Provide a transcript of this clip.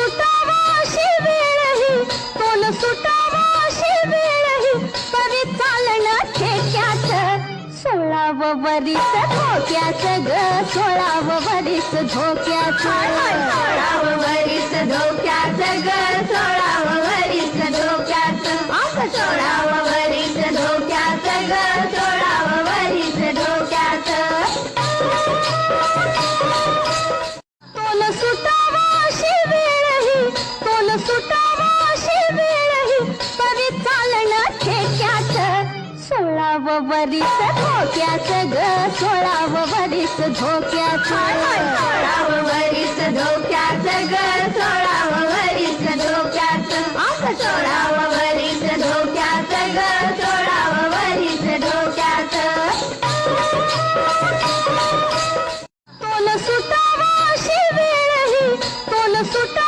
सुटावा अशी वेळही, तोल सुटावा अशी वेळही, परी चालणं ठेक्यात. 16व वरीस धोक्याचं ग, 16व वरीस धोक्याचं. 16व वरीस धोक्याचं ग, 16व वरीस धोक्याचं. 16व वरीस धोक्याचं ग, 16व वरीस धोक्याचं. तोल सुटावा अशी वेळही, तोल सुटावा अशी वेळही, परी चालणं ठेक्यात. 16व वरीस धोक्याचं ग, 16व वरीस धोक्याचं. 16व वरीस धोक्याचं ग, 16व वरीस धोक्याचं. 16व वरीस धोक्याचं ग, 16व वरीस धोक्याचं. तोल सुटावा अशी वेळही, तोल सुटावा